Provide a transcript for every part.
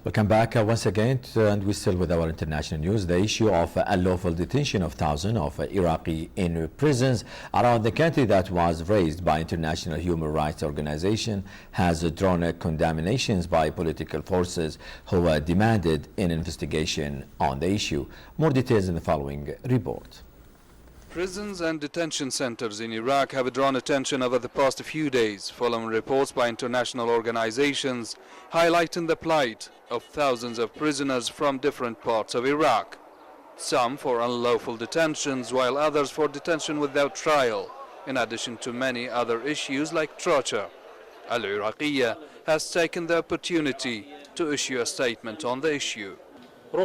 Welcome back once again, and we're still with our international news. The issue of unlawful detention of thousands of Iraqi in prisons around the country that was raised by international human rights organizations has drawn condemnations by political forces who demanded an investigation on the issue. More details in the following report. Prisons and detention centers in Iraq have drawn attention over the past few days following reports by international organizations highlighting the plight of thousands of prisoners from different parts of Iraq. Some for unlawful detentions, while others for detention without trial, in addition to many other issues like torture. Al-Iraqiyya has taken the opportunity to issue a statement on the issue. We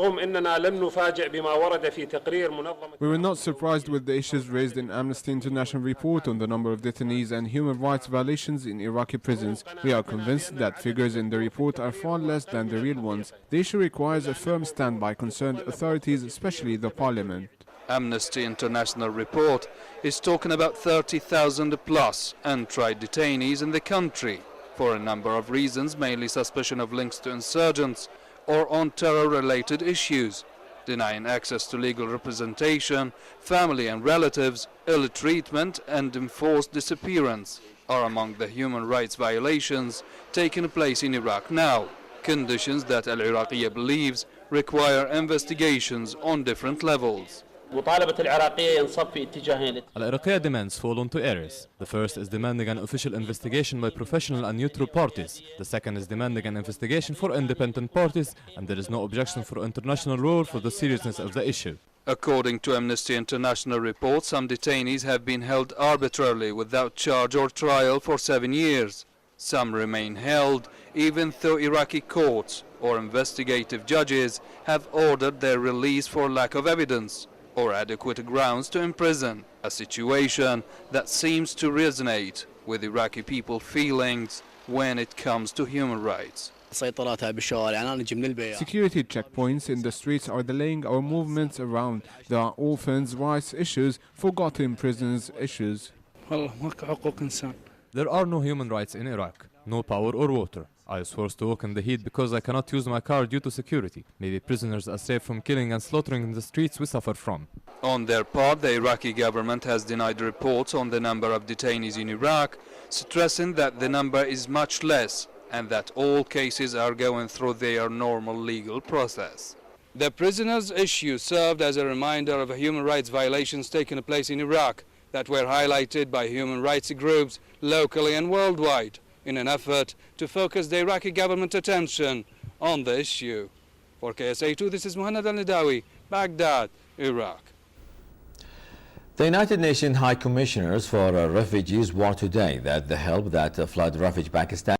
were not surprised with the issues raised in Amnesty International report on the number of detainees and human rights violations in Iraqi prisons. We are convinced that figures in the report are far less than the real ones. The issue requires a firm stand by concerned authorities, especially the parliament. Amnesty International report is talking about 30,000 plus untried detainees in the country for a number of reasons, mainly suspicion of links to insurgents or on terror-related issues, denying access to legal representation, family and relatives, ill treatment and enforced disappearance are among the human rights violations taking place in Iraq now, conditions that Al-Iraqiyya believes require investigations on different levels. Al-Iraqiyya demands fall on two areas. The first is demanding an official investigation by professional and neutral parties. The second is demanding an investigation for independent parties, and there is no objection for international law for the seriousness of the issue. According to Amnesty International report, some detainees have been held arbitrarily without charge or trial for 7 years. Some remain held even though Iraqi courts or investigative judges have ordered their release for lack of evidence or adequate grounds to imprison, a situation that seems to resonate with Iraqi people's feelings when it comes to human rights. Security checkpoints in the streets are delaying our movements around. There are orphans' rights issues, forgotten prisoners issues. There are no human rights in Iraq, no power or water. I was forced to walk in the heat because I cannot use my car due to security. Maybe prisoners are safe from killing and slaughtering in the streets we suffer from. On their part, the Iraqi government has denied reports on the number of detainees in Iraq, stressing that the number is much less and that all cases are going through their normal legal process. The prisoners' issue served as a reminder of human rights violations taking place in Iraq that were highlighted by human rights groups locally and worldwide, in an effort to focus the Iraqi government attention on the issue. For KSA2, this is Muhanad al Nidawi, Baghdad, Iraq. The United Nations High Commissioners for Refugees warned today that the help that flood ravaged Pakistan